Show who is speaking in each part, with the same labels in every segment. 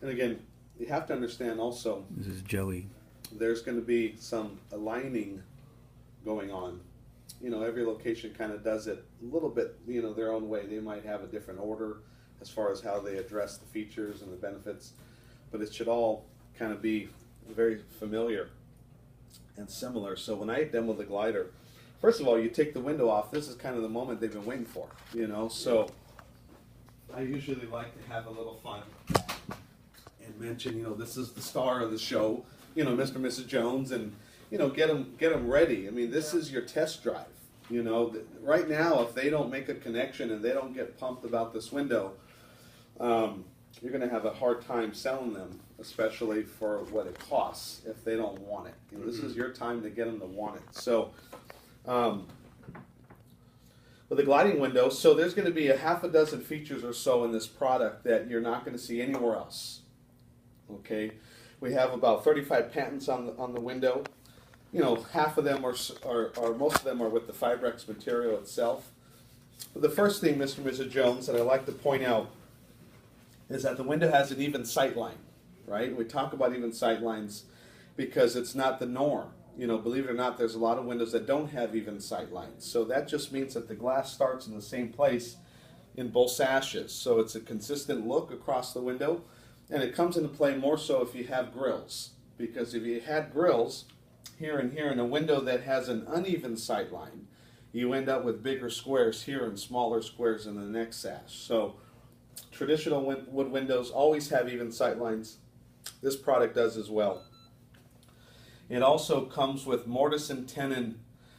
Speaker 1: And again, you have to understand also
Speaker 2: This is Joey.
Speaker 1: there's going to be some aligning going on. You know, every location kind of does it a little bit, you know, their own way. They might have a different order as far as how they address the features and the benefits, but it should all kind of be very familiar and similar. So when I demo the glider, first of all, you take the window off. This is kind of the moment they've been waiting for, you know. So I usually like to have a little fun and mention, you know, this is the star of the show, you know, Mr. and Mrs. Jones, and you know, get them ready. I mean, this is your test drive. You know, right now, if they don't make a connection and they don't get pumped about this window, you're going to have a hard time selling them, especially for what it costs if they don't want it. You know, this is your time to get them to want it. So, with the gliding window, so there's going to be a half a dozen features or so in this product that you're not going to see anywhere else. Okay, we have about 35 patents on the window. You know, half of them are most of them are with the Fibrex material itself. But the first thing, Mr. and Mrs. Jones, that I like to point out is that the window has an even sight line, right? We talk about even sight lines because it's not the norm. You know, believe it or not, there's a lot of windows that don't have even sight lines. So that just means that the glass starts in the same place in both sashes. So it's a consistent look across the window, and it comes into play more so if you have grills. Because if you had grills here and here in a window that has an uneven sight line, you end up with bigger squares here and smaller squares in the next sash. So traditional wood windows always have even sight lines. This product does as well. It also comes with mortise and tenon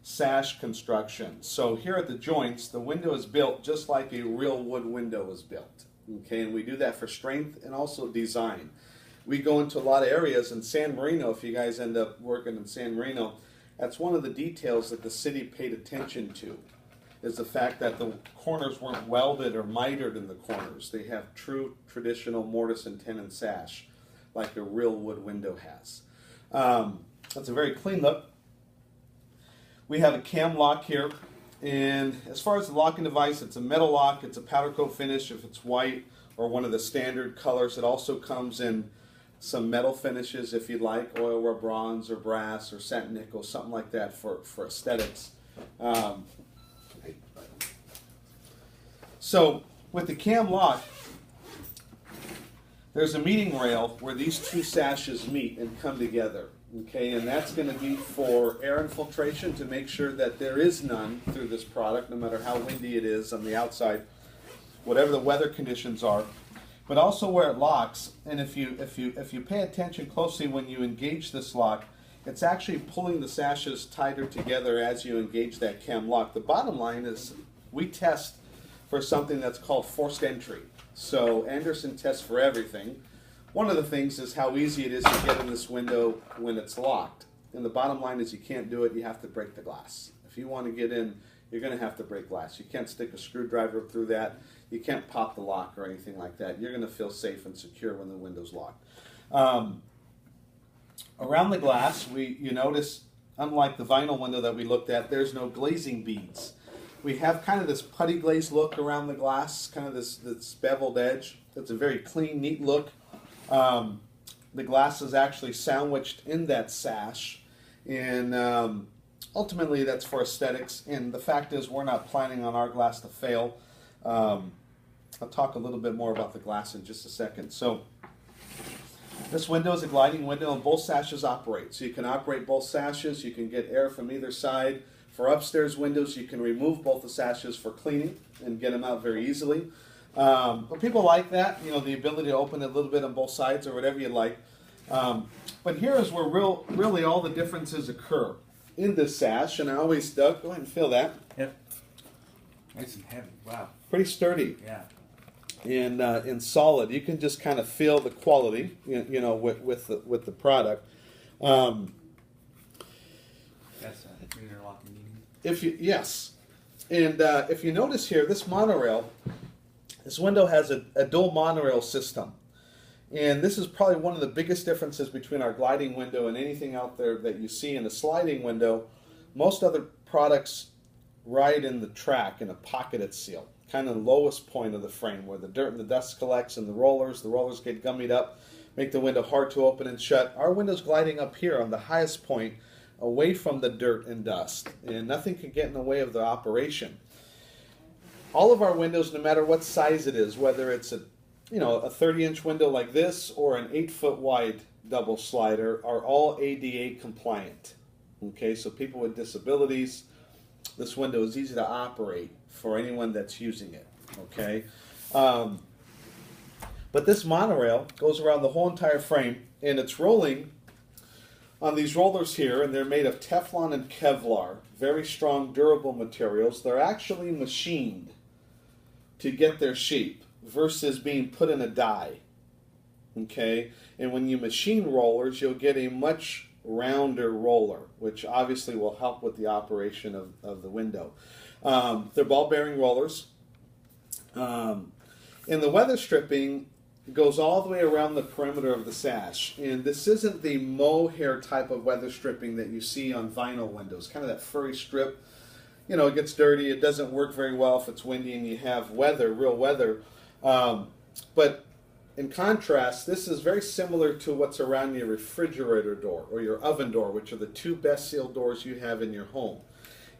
Speaker 1: sash construction. So here at the joints, the window is built just like a real wood window is built. Okay, and we do that for strength and also design. We go into a lot of areas in San Marino. If you guys end up working in San Marino, that's one of the details that the city paid attention to, is the fact that the corners weren't welded or mitered in the corners. They have true traditional mortise and tenon sash, like a real wood window has. That's a very clean look. We have a cam lock here, and as far as the locking device, it's a metal lock. It's a powder coat finish if it's white or one of the standard colors. It also comes in some metal finishes if you'd like, oil or bronze or brass or satin nickel, something like that for aesthetics. So with the cam lock, there's a meeting rail where these two sashes meet and come together. Okay, and that's going to be for air infiltration to make sure that there is none through this product, no matter how windy it is on the outside, whatever the weather conditions are. But also where it locks, and if you pay attention closely when you engage this lock, it's actually pulling the sashes tighter together as you engage that cam lock. The bottom line is we test for something that's called forced entry. So Andersen tests for everything. One of the things is how easy it is to get in this window when it's locked. And the bottom line is you can't do it, you have to break the glass. If you want to get in, you're going to have to break glass. You can't stick a screwdriver through that. You can't pop the lock or anything like that. You're going to feel safe and secure when the window's locked. Around the glass, you notice, unlike the vinyl window that we looked at, there's no glazing beads. We have kind of this putty glaze look around the glass, kind of this beveled edge. It's a very clean, neat look. The glass is actually sandwiched in that sash, and ultimately that's for aesthetics. And the fact is, we're not planning on our glass to fail. I'll talk a little bit more about the glass in just a second. So this window is a gliding window, and both sashes operate. So you can operate both sashes. You can get air from either side. For upstairs windows, you can remove both the sashes for cleaning and get them out very easily. But people like that, you know, the ability to open it a little bit on both sides or whatever you like. But here is where really all the differences occur in this sash. And I always, Doug, go ahead and feel that.
Speaker 2: Yep. Nice and heavy. Wow.
Speaker 1: Pretty sturdy.
Speaker 2: Yeah.
Speaker 1: And solid. You can just kind of feel the quality, you know, with the product.
Speaker 2: That's a interlocking meeting.
Speaker 1: Yes, and if you notice here, this monorail, this window has a dual monorail system, and this is probably one of the biggest differences between our gliding window and anything out there that you see in a sliding window. Most other products ride in the track in a pocketed seal. kind of lowest point of the frame where the dirt and the dust collects and the rollers get gummied up, make the window hard to open and shut. Our window's gliding up here on the highest point away from the dirt and dust, and nothing can get in the way of the operation. All of our windows, no matter what size it is, whether it's a 30-inch window like this or an 8-foot wide double slider, are all ADA compliant. Okay, so people with disabilities, this window is easy to operate for anyone that's using it. Okay, but this monorail goes around the whole entire frame, and it's rolling on these rollers here, and they're made of Teflon and Kevlar, very strong, durable materials. They're actually machined to get their shape versus being put in a die. Okay, and when you machine rollers, you'll get a much rounder roller, which obviously will help with the operation of the window. They're ball bearing rollers. And the weather stripping goes all the way around the perimeter of the sash. And this isn't the mohair type of weather stripping that you see on vinyl windows, kind of that furry strip. You know, it gets dirty, it doesn't work very well if it's windy and you have weather, real weather. But in contrast, this is very similar to what's around your refrigerator door or your oven door, which are the two best sealed doors you have in your home.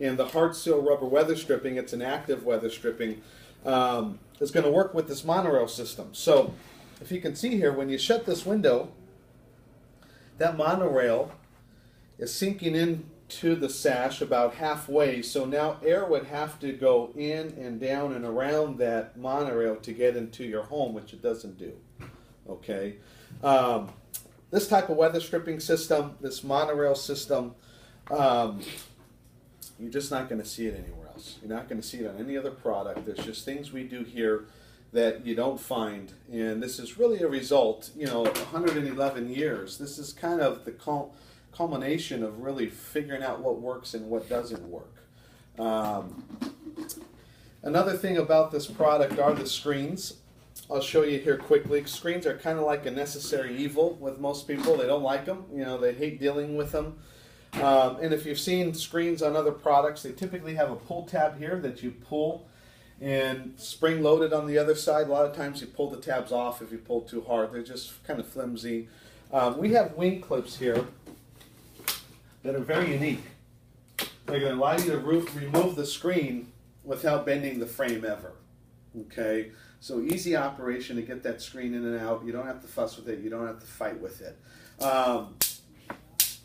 Speaker 1: And the hard seal rubber weather stripping, it's an active weather stripping, is going to work with this monorail system. So if you can see here, when you shut this window, that monorail is sinking into the sash about halfway. So now air would have to go in and down and around that monorail to get into your home, which it doesn't do. Okay, this type of weather stripping system, this monorail system, you're just not going to see it anywhere else. You're not going to see it on any other product. There's just things we do here that you don't find, and this is really a result, 111 years. This is kind of the culmination of really figuring out what works and what doesn't work. Another thing about this product are the screens. I'll show you here quickly. Screens are kind of like a necessary evil with most people. They don't like them. They hate dealing with them. And if you've seen screens on other products, they typically have a pull tab here that you pull and spring loaded on the other side. A lot of times you pull the tabs off if you pull too hard. They're just kind of flimsy. We have wing clips here that are very unique. They're going to allow you to remove the screen without bending the frame ever. Okay, so easy operation to get that screen in and out. You don't have to fuss with it. You don't have to fight with it.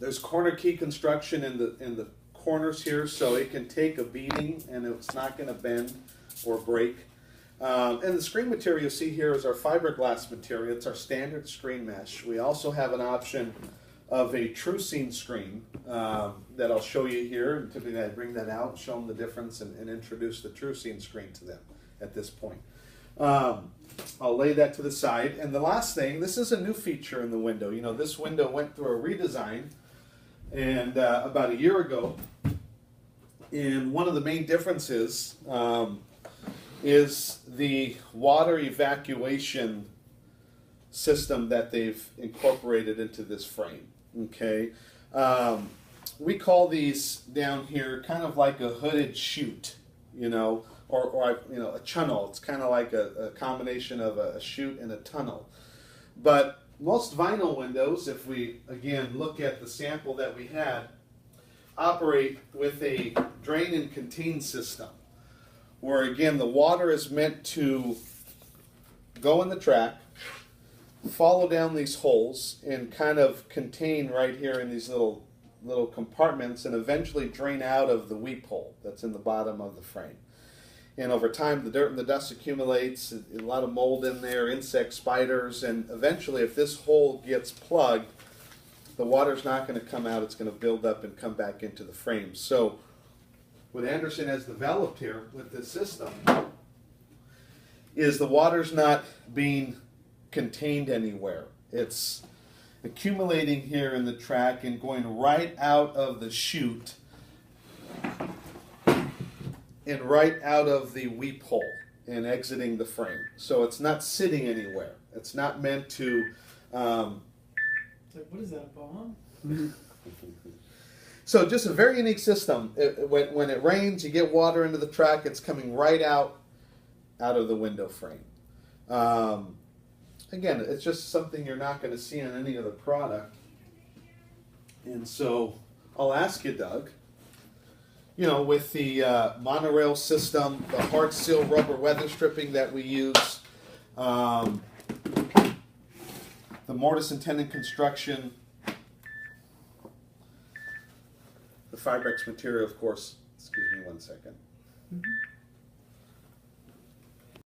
Speaker 1: There's corner key construction in the corners here, so it can take a beating and it's not going to bend or break. And the screen material you see here is our fiberglass material. It's our standard screen mesh. We also have an option of a TruScene screen that I'll show you here. And typically I bring that out, show them the difference, and introduce the TruScene screen to them at this point. I'll lay that to the side. And the last thing, this is a new feature in the window. This window went through a redesign and about a year ago. And one of the main differences is the water evacuation system that they've incorporated into this frame. Okay, we call these down here kind of like a hooded chute, or a tunnel. It's kind of like a combination of a chute and a tunnel. But most vinyl windows, if we again look at the sample that we had, operate with a drain and contain system, where again the water is meant to go in the track, follow down these holes, and kind of contain right here in these little compartments, and eventually drain out of the weep hole that's in the bottom of the frame. And over time, the dirt and the dust accumulates, a lot of mold in there, insects, spiders, and eventually if this hole gets plugged, the water's not going to come out. It's going to build up and come back into the frame. So what Andersen has developed here with this system is the water's not being contained anywhere. It's accumulating here in the track and going right out of the chute and right out of the weep hole and exiting the frame. So it's not sitting anywhere. It's not meant to...
Speaker 3: what is that, a bomb?
Speaker 1: So just a very unique system. When it rains, you get water into the track. It's coming right out out of the window frame. Again, it's just something you're not going to see on any other product. And so I'll ask you, Doug, you know, with the monorail system, the hard seal rubber weather stripping that we use, the mortise and tenon construction, the Fibrex material, of course. Excuse me one second.
Speaker 2: Mm-hmm.